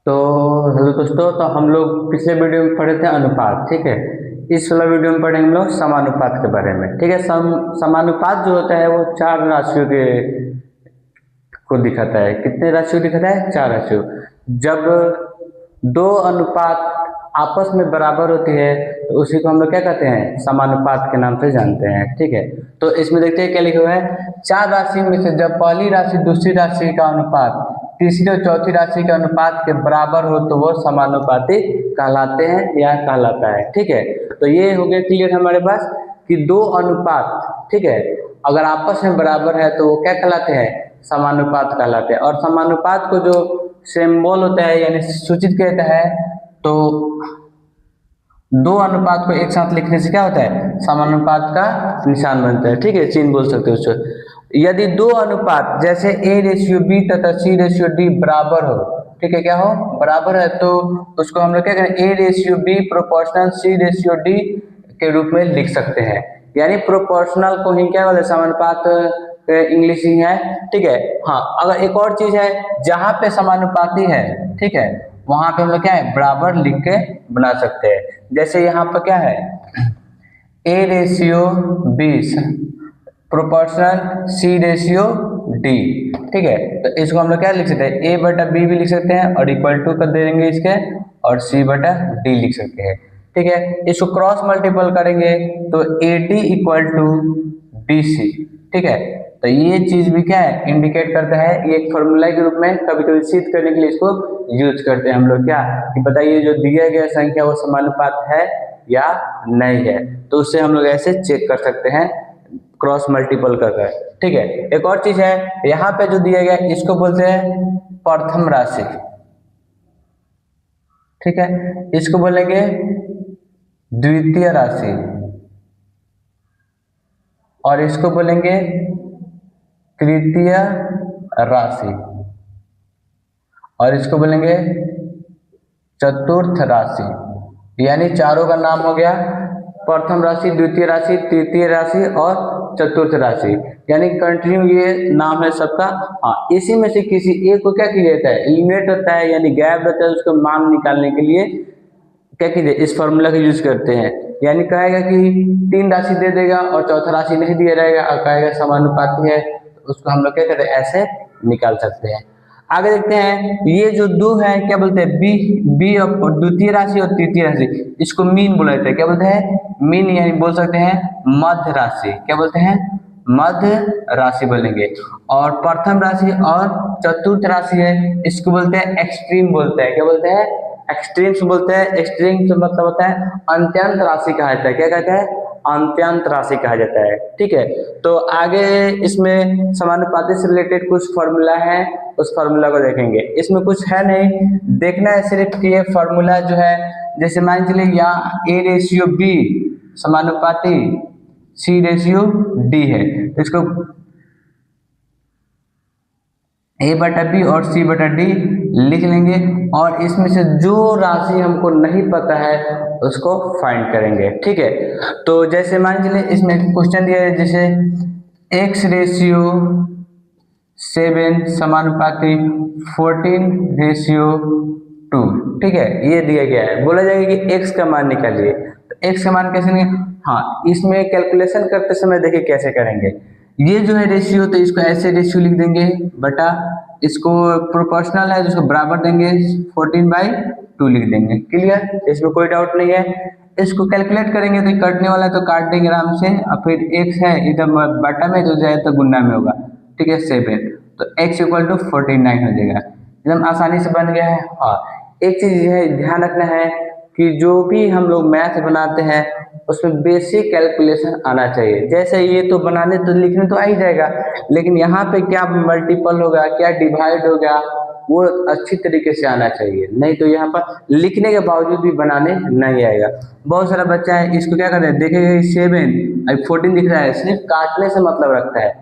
तो हेलो दोस्तों, तो हम लोग पिछले वीडियो में पढ़े थे अनुपात। ठीक है, इस वाला वीडियो में पढ़ेंगे हम लोग समानुपात के बारे में। ठीक है, समानुपात जो होता है वो चार राशियों के को दिखाता है। कितने राशियों दिखाता है? चार राशियों। जब दो अनुपात आपस में बराबर होती है तो उसी को हम लोग क्या कहते हैं? समानुपात के नाम से जानते हैं। ठीक है, तो इसमें देखते हैं क्या लिखा हुआ है। चार राशि में से जब पहली राशि दूसरी राशि का अनुपात तीसरी और चौथी राशि के अनुपात के बराबर हो तो वो समानुपाती कहलाते हैं या कहलाता है। ठीक है, तो ये हो गया क्लियर हमारे पास कि दो अनुपात, ठीक है, अगर आपस में बराबर है तो वो क्या कहलाते हैं? समानुपात कहलाते हैं। और समानुपात को जो सिंबल होता है यानी सूचित कहता है, तो दो अनुपात को एक साथ लिखने से क्या होता है? समानुपात का निशान बनता है। ठीक है, चिन्ह बोल सकते हो उसको। यदि दो अनुपात जैसे A/B तथा C/D बराबर हो, ठीक है, क्या हो? बराबर है, तो उसको हम लोग क्या करें? A/B प्रोपोर्शनल C/D के रूप में लिख सकते हैं। यानी प्रोपोर्शनल को ही क्या बोलते हैं? समानुपात इंग्लिश ही है। ठीक है, हाँ, अगर एक और चीज है, जहां पे समानुपाती है, ठीक है, वहां पे हम लोग क्या है? बराबर लिख के बना सकते हैं। जैसे यहाँ पर क्या है? A/B proportional C/D। ठीक है, तो इसको हम लोग क्या लिख सकते हैं? A/B भी लिख सकते हैं और इक्वल टू कर देंगे इसके, और C/D लिख सकते हैं। ठीक है, इसको क्रॉस मल्टीपल करेंगे तो AD इक्वल टू BC। ठीक है, तो ये चीज भी क्या है? इंडिकेट करता है। ये एक फॉर्मूला के रूप में कभी कभी सिद्ध करने के लिए इसको यूज करते हैं हम लोग। क्या कि बताइए, जो दिया गया संख्या वो समानुपात है या नहीं है, तो उससे हम लोग ऐसे चेक कर सकते हैं क्रॉस मल्टीपल कर। ठीक है, एक और चीज है, यहाँ पे जो दिया गया इसको बोलते हैं प्रथम राशि। ठीक है, इसको बोलेंगे द्वितीय राशि, और इसको बोलेंगे तृतीय राशि, और इसको बोलेंगे चतुर्थ राशि। यानी चारों का नाम हो गया प्रथम राशि, द्वितीय राशि, तृतीय राशि और चतुर्थ राशि। यानी कंटिन्यू ये नाम है सबका। हाँ, इसी में से किसी एक को क्या किया जाता है? एलिमिनेट होता है, यानी गैप रहता है, उसको मान निकालने के लिए क्या कीजिए? इस फॉर्मूला का यूज करते हैं। यानी कहेगा कि तीन राशि दे देगा और चौथा राशि नहीं दिया रहेगा और कहेगा समानुपाती है, तो उसको हम लोग क्या करते हैं? ऐसे निकाल सकते हैं। आगे देखते हैं, ये जो दो है क्या बोलते हैं? बी और द्वितीय राशि और तृतीय राशि, इसको मीन बोला जाता है। क्या बोलते हैं? मीन, यानी बोल सकते हैं मध्य राशि। क्या बोलते हैं? मध्य राशि बोलेंगे। और प्रथम राशि और चतुर्थ राशि है, इसको बोलते हैं एक्सट्रीम बोलते हैं। क्या बोलते हैं? एक्सट्रीम्स बोलते हैं। एक्सट्रीम से मतलब होता है अंत्यंत राशि कहा जाता है। क्या कहता है? अंत्यंत राशि कहा जाता है। ठीक है, तो आगे इसमें समानुपाती से रिलेटेड कुछ फॉर्मूला है, उस फॉर्मूला को देखेंगे। इसमें कुछ है नहीं, देखना है सिर्फ कि ये फॉर्मूला जो है, जैसे मान चलिए यहाँ A/B समानुपाती C/D है, तो इसको A/B और C/D लिख लेंगे, और इसमें से जो राशि हमको नहीं पता है उसको फाइंड करेंगे। ठीक है, तो जैसे मान चलिए इसमें क्वेश्चन दिया है, जैसे X/7 समानुपाती 14/2। ठीक है, ये दिया गया है। बोला जाएगा कि x का मान निकालिए, तो x का मान कैसे निकालेंगे? हाँ, इसमें कैलकुलेशन करते समय देखिए कैसे करेंगे। ये जो है रेशियो, तो इसको ऐसे रेशियो लिख देंगे बटा, इसको प्रोपोर्शनल है जिसको बराबर देंगे 14/2 लिख देंगे। क्लियर, इसमें कोई डाउट नहीं है। इसको कैलकुलेट करेंगे तो कटने वाला है तो काट देंगे आराम से, और फिर x है इधर बटा में तो जाए तो गुना में होगा। ठीक है, 7, तो x इक्वल टू 49 हो जाएगा। एकदम आसानी से बन गया है। हाँ, एक चीज है ध्यान रखना है कि जो भी हम लोग मैथ बनाते हैं उसमें बेसिक कैलकुलेशन आना चाहिए। जैसे ये तो बनाने तो लिखने तो आ ही जाएगा, लेकिन यहाँ पे क्या मल्टीपल होगा, क्या डिवाइड होगा, वो अच्छी तरीके से आना चाहिए। नहीं तो यहाँ पर लिखने के बावजूद भी बनाने नहीं आएगा। बहुत सारा बच्चा है, इसको क्या करते हैं, देखेगा 7 14 दिख रहा है, सिर्फ काटने से मतलब रखता है।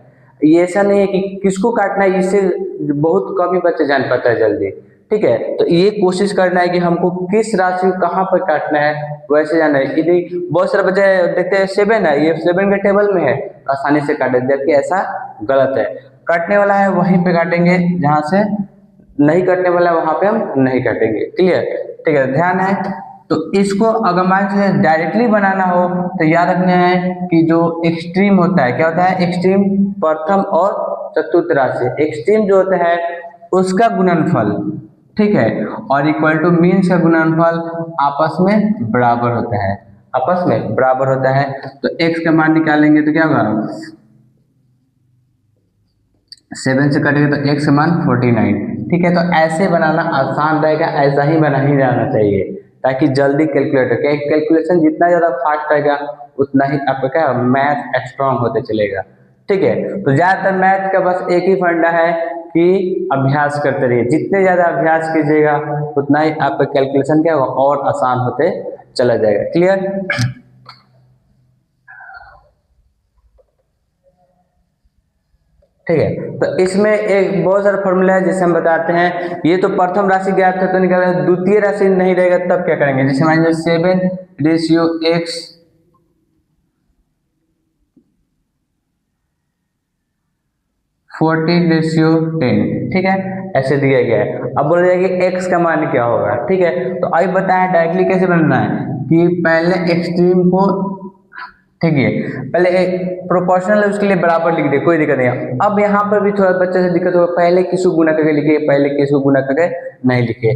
ये ऐसा नहीं है कि किसको काटना है, इससे बहुत कम ही बच्चे जान पाता है जल्दी। ठीक है, तो ये कोशिश करना है कि हमको किस राशि को कहाँ पर काटना है, वैसे जाना है। यदि बहुत सारे बच्चे देखते हैं 7 है, ये 7 के टेबल में है, तो आसानी से काटे, जबकि ऐसा गलत है। काटने वाला है वहीं पे काटेंगे जहाँ से नहीं कटने वाला वहाँ पे हम नहीं काटेंगे। क्लियर, ठीक है, ध्यान है। तो इसको अगर मान से डायरेक्टली बनाना हो तो याद रखना है कि जो एक्सट्रीम होता है, क्या होता है, एक्सट्रीम प्रथम और चतुर्थ राशि, एक्सट्रीम जो होता है उसका गुणनफल, ठीक है, और इक्वल टू मीन्स का गुणनफल आपस में बराबर होता है, आपस में बराबर होता है। तो x का मान निकालेंगे तो क्या होगा, 7 से कटेगा तो x का मान 49, ठीक है। तो ऐसे बनाना आसान रहेगा, ऐसा ही बना ही जाना चाहिए ताकि जल्दी कैलकुलेट हो। कैलकुलेशन जितना ज़्यादा फास्ट रहेगा उतना ही आपका क्या मैथ स्ट्रॉन्ग होते चलेगा, ठीक है। तो ज़्यादातर मैथ का बस एक ही फंडा है कि अभ्यास करते रहिए, जितने ज़्यादा अभ्यास कीजिएगा उतना ही आपका कैलकुलेशन क्या होगा और आसान होते चला जाएगा। क्लियर, ठीक है। तो इसमें एक बहुत सारा फॉर्मूला है जिसे हम बताते हैं। ये तो प्रथम राशि ज्ञात है तो निकाल, द्वितीय राशि नहीं रहेगा तब क्या करेंगे, जैसे मान लीजिए 7/x 40/10, ठीक है, ऐसे दिया गया है। अब बोला जाएगा कि x का मान क्या होगा, ठीक है। तो अभी बताया डायरेक्टली कैसे बनना है कि पहले एक्सट्रीम को, ठीक है, पहले एक प्रोपोर्शनल है उसके लिए बराबर लिख दे, कोई दिक्कत नहीं है। अब यहाँ पर भी थोड़ा बच्चे से दिक्कत होगा, पहले किसको गुना करके लिखिए, पहले किसको गुना करके नहीं लिखिए।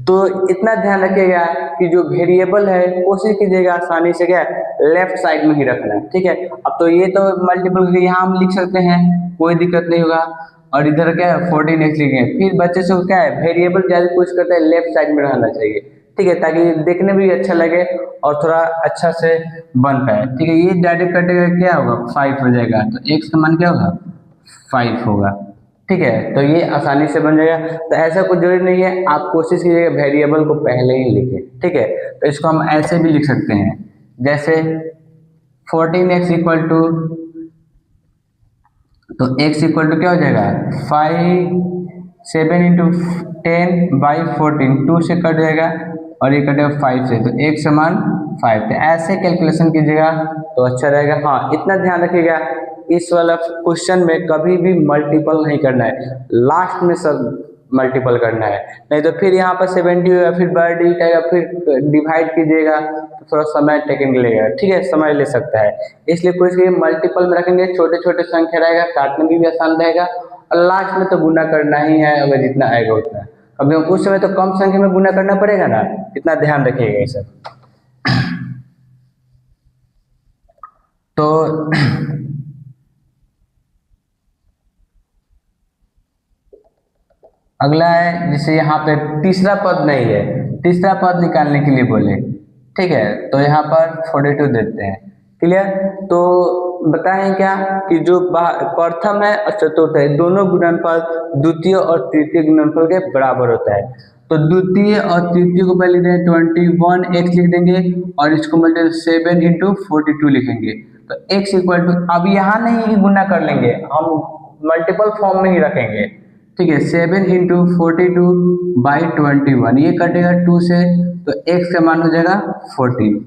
तो इतना ध्यान रखिएगा कि जो वेरिएबल है कोशिश कीजिएगा आसानी से क्या लेफ्ट साइड में ही रखना है, ठीक है। अब तो ये तो मल्टीपल यहाँ हम लिख सकते हैं, कोई दिक्कत नहीं होगा। और इधर क्या है 14x लिखे, फिर बच्चे से क्या है वेरिएबल जल्दी कोशिश करते हैं लेफ्ट साइड में रहना चाहिए, ठीक है, ताकि देखने में भी अच्छा लगे और थोड़ा अच्छा से बन पाए, ठीक है। ये डायरेक्ट कटेगा क्या होगा 5 हो जाएगा, तो x का मान क्या होगा 5 होगा, ठीक है। तो ये आसानी से बन जाएगा। तो ऐसा कुछ जरूरी नहीं है, आप कोशिश कीजिएगा वेरिएबल को पहले ही लिखें, ठीक है। तो इसको हम ऐसे भी लिख सकते हैं, जैसे 14x इक्वल टू, तो x इक्वल टू क्या हो जाएगा 7 इंटू 10/14, 2 से कट जाएगा और ये कटेगा 5 से, तो x समान 5। तो ऐसे कैलकुलेशन कीजिएगा तो अच्छा रहेगा। हाँ, इतना ध्यान रखिएगा इस वाला क्वेश्चन में कभी भी मल्टीपल नहीं करना है, लास्ट में सब मल्टीपल करना है, नहीं तो फिर यहाँ पर 70 होगा, फिर बार डिजिट आएगा, फिर डिवाइड कीजिएगा तो थोड़ा समय टेकिंग लेगा, ठीक है, समय ले सकता है। इसलिए कोई मल्टीपल में रखेंगे, छोटे छोटे संख्या रहेगा, काटने में भी आसान रहेगा, और लास्ट में तो गुना करना ही है, अगर जितना आएगा उतना। अभी उस समय तो कम संख्या में गुना करना पड़ेगा ना, इतना ध्यान रखिएगा ये सब। तो अगला है जैसे यहाँ पे तीसरा पद नहीं है, तीसरा पद निकालने के लिए बोले, ठीक है। तो यहाँ पर 42 देते हैं। क्लियर, तो बताएं क्या कि जो प्रथम है और चतुर्थ है दोनों गुणनफल द्वितीय और तृतीय गुणनफल के बराबर होता है। तो द्वितीय और तृतीय को पहले लिख देंगे 21x लिख देंगे और इसको मतलब 7 इंटू 42 लिखेंगे। तो x इक्वल टू, अब यहाँ नहीं गुना कर लेंगे, हम मल्टीपल फॉर्म में ही रखेंगे, ठीक है। 7 इंटू 42/21, ये कटेगा 2 से, तो x का मान हो जाएगा 14,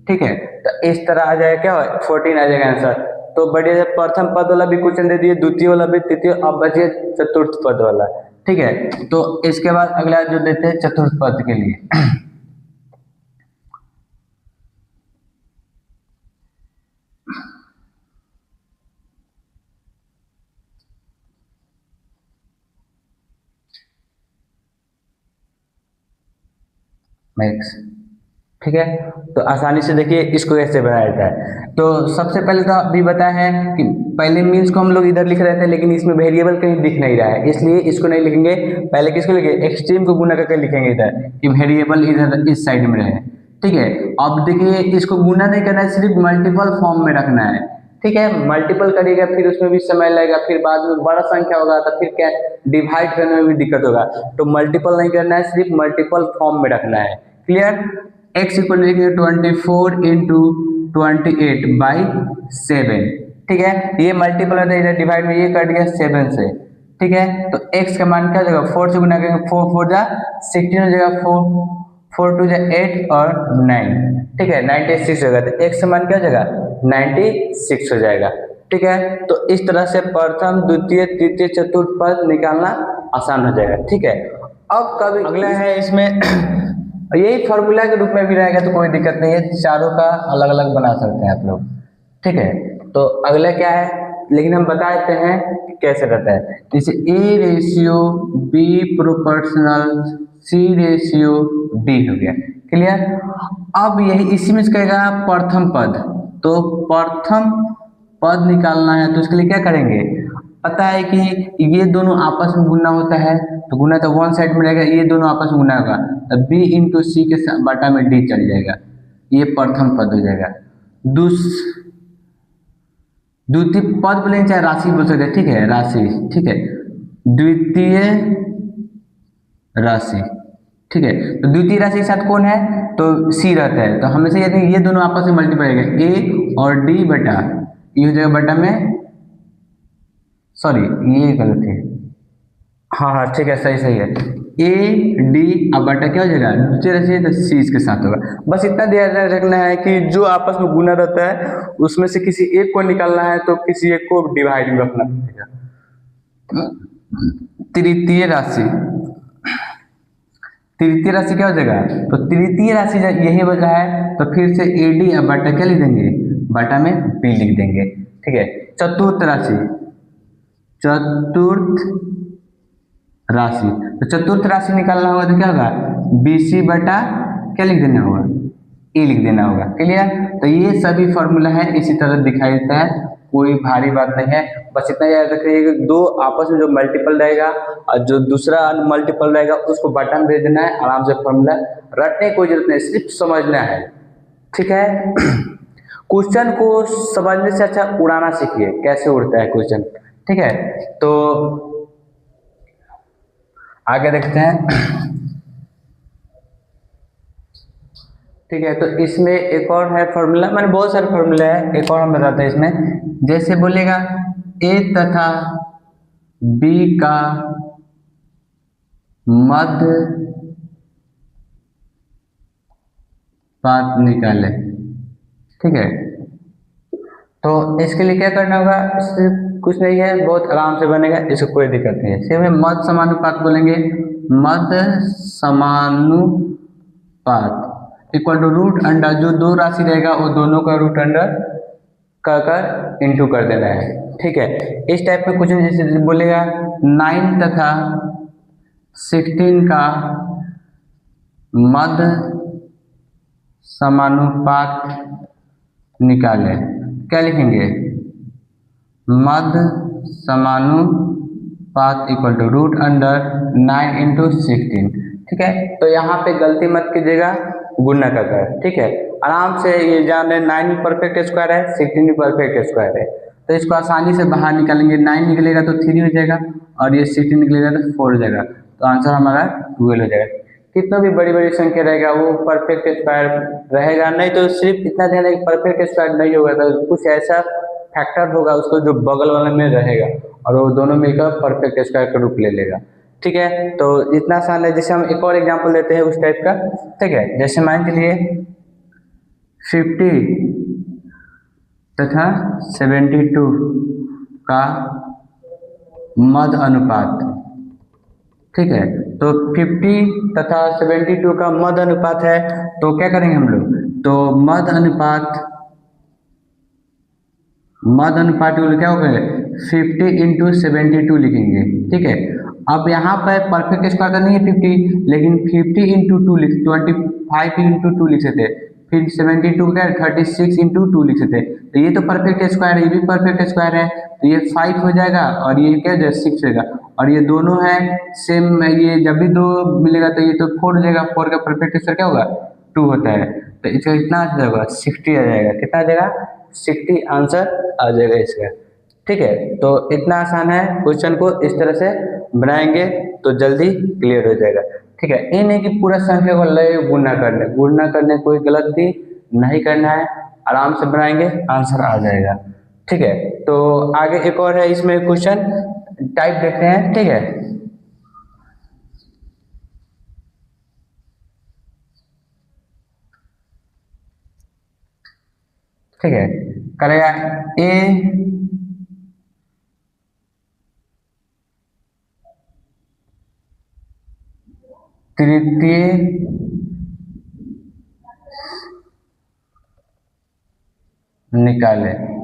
ठीक है। तो इस तरह आ जाएगा क्या 14 आ जाएगा आंसर। तो बढ़िया, प्रथम पद वाला भी क्वेश्चन दे दिए, द्वितीय वाला भी, तृतीय, अब बचे चतुर्थ पद वाला, ठीक है। तो इसके बाद अगला जो देते हैं चतुर्थ पद के लिए मैक्स, ठीक है। तो आसानी से देखिए इसको कैसे बनाया जाता है। तो सबसे पहले तो अभी बताया है कि पहले मीन्स को हम लोग इधर लिख रहे थे, लेकिन इसमें वेरिएबल कहीं दिख नहीं रहा है, इसलिए इसको नहीं लिखेंगे। पहले किसको लिखेंगे, एक्सट्रीम को गुना करके लिखेंगे इधर कि वेरिएबल इधर इस साइड में रहे, ठीक है। अब देखिए इसको गुना नहीं करना है, सिर्फ मल्टीपल फॉर्म में रखना है, ठीक है। मल्टीपल करिएगा फिर उसमें भी समय लगेगा, फिर बाद में बड़ा संख्या होगा तो फिर क्या डिवाइड करने में भी दिक्कत होगा। तो मल्टीपल नहीं करना है, सिर्फ मल्टीपल फॉर्म में रखना है। क्लियर, x इक्वल लिखिए 24 इंटू 28/7, ठीक है। ये मल्टीपल होता है, इधर डिवाइड में ये कट गया 7 से, ठीक है। तो x का मान क्या हो जाएगा 4 से गुना करेंगे, 4 4 जा 16 हो जाएगा, 4 2 जा 8 और 9, ठीक है, 96 होगा। तो x का मान क्या हो जाएगा 96 हो जाएगा, ठीक है। तो इस तरह से प्रथम द्वितीय तृतीय चतुर्थ पद निकालना आसान हो जाएगा, ठीक है। अब कभी अगला है इसमें यही फॉर्मूला के रूप में भी रहेगा तो कोई दिक्कत नहीं है, चारों का अलग अलग बना सकते हैं आप लोग, ठीक है। तो अगला क्या है, लेकिन हम बता देते हैं कि कैसे रहता है। जैसे A ratio B proportional C ratio D हो गया, क्लियर। अब यही इसी में कहेगा प्रथम पद, तो प्रथम पद निकालना है तो इसके लिए क्या करेंगे, पता है कि ये दोनों आपस में गुना होता है, तो गुना तो वन साइड में रहेगा, ये दोनों आपस में गुना होगा तो बी इंटू सी के बटा में डी चल जाएगा, ये प्रथम पद हो जाएगा। द्वितीय पद बोलेंगे चाहे राशि बोल सकते हैं, ठीक है, राशि, ठीक है, द्वितीय राशि, ठीक है। तो द्वितीय राशि के साथ कौन है, तो सी रहता है, तो हमेशा ये दोनों आपस में मल्टीप्लाई करेंगे, ए और डी बटा, ये हो जाएगा बटा में, सॉरी ये गलत है, हाँ हाँ ठीक है, सही सही है, ए डी अब बटा क्या हो जाएगा, द्वितीय राशि तो सी इसके साथ होगा। बस इतना ध्यान रखना है कि जो आपस में गुना रहता है उसमें से किसी एक को निकालना है तो किसी एक को डिवाइड में रखना पड़ेगा। तृतीय राशि, तृतीय राशि क्या हो जाएगा, तो तृतीय राशि जब यही बचा है तो फिर से ए डी अब बटा क्या लिख देंगे, बटा में बी लिख देंगे, ठीक है। चतुर्थ राशि, चतुर्थ राशि, तो चतुर्थ राशि निकालना होगा तो क्या होगा, बी सी बटा क्या लिख देना होगा, ए लिख देना होगा, क्लियर। तो ये सभी फॉर्मूला है, इसी तरह दिखाई देता है, कोई भारी बात नहीं है, बस इतना याद रखिएगा दो आपस में जो मल्टीपल रहेगा और जो दूसरा अनमल्टीपल रहेगा उसको बटन दे देना है, आराम से फॉर्मूला रटने की कोई जरूरत नहीं, सिर्फ समझना है, ठीक है। क्वेश्चन को समझने से अच्छा उड़ाना सीखिए, कैसे उड़ता है क्वेश्चन, ठीक है। तो आगे देखते हैं, ठीक है। तो इसमें एक और है फॉर्मूला, मैंने बहुत सारे फॉर्मूला है, एक और हम बताते हैं इसमें, जैसे बोलेगा ए तथा बी का मध्य पात निकाले, ठीक है। तो इसके लिए क्या करना होगा, कुछ नहीं है, बहुत आराम से बनेगा, इसको कोई दिक्कत नहीं है। सिर्फ मध्य समानुपात बोलेंगे, मध्य समानुपात इक्वल टू रूट अंडर, जो दो राशि रहेगा वो दोनों का रूट अंडर कर इंटू कर देना है, ठीक है। इस टाइप में कुछ जैसे बोलेगा 9 तथा 16 का मध्य समानुपात निकाले, क्या लिखेंगे, मध्य समानुपात equal to root under 9 into 16, ठीक है। तो यहाँ पे गलती मत कीजिएगा, गुणा का कर, ठीक है। आराम से ये जान रहे 9 भी परफेक्ट स्क्वायर है, 16 भी परफेक्ट स्क्वायर है, तो इसको आसानी से बाहर निकालेंगे, 9 निकलेगा तो 3 हो जाएगा और ये 16 निकलेगा तो 4 हो जाएगा, तो आंसर हमारा 12 हो जाएगा। कितना भी बड़ी बड़ी संख्या रहेगा वो परफेक्ट स्क्वायर रहेगा, नहीं तो सिर्फ इतना ध्यान है कि परफेक्ट स्क्वायर नहीं होगा तो कुछ ऐसा फैक्टर होगा उसको जो बगल वाले में रहेगा और वो दोनों मिलकर परफेक्ट स्क्वायर का रूप ले लेगा, ठीक है। तो इतना आसान है। जैसे हम एक और एग्जांपल देते हैं उस टाइप का, ठीक है। जैसे मान के लिए 50 तथा 72 का मध्य अनुपात, ठीक है। तो 50 तथा 72 का मध्य अनुपात है, तो क्या करेंगे हम लोग, तो मध्य अनुपात क्या हो गए 50 इंटू 72 लिखेंगे, ठीक है। अब यहाँ पर परफेक्ट स्क्वायर का नहीं है 50, लेकिन 50 इंटू 2 25 इंटू 2 लिख सकते, फिर 72 का 36 इंटू 2 लिख सकते, तो ये तो परफेक्ट स्क्वायर है, ये भी परफेक्ट स्क्वायर है, तो ये 5 हो जाएगा और ये क्या हो 6 होगा, और ये दोनों है सेम, ये जब भी 2 मिलेगा तो ये तो 4 हो जाएगा, 4 का परफेक्ट स्क्वायर क्या होगा 2 होता है, तो इसका कितना आ जाएगा 60 आ जाएगा, कितना आ जाएगा 60 आंसर आ जाएगा इसका, ठीक है। तो इतना आसान है, क्वेश्चन को इस तरह से बनाएंगे तो जल्दी क्लियर हो जाएगा, ठीक है। ये नहीं कि पूरा संख्या को ले गुणा करने कोई गलती नहीं करना है, आराम से बनाएंगे आंसर आ जाएगा, ठीक है। तो आगे एक और है इसमें क्वेश्चन टाइप देखते हैं, ठीक है। ठीक है, करेगा ए तृतीय निकालें।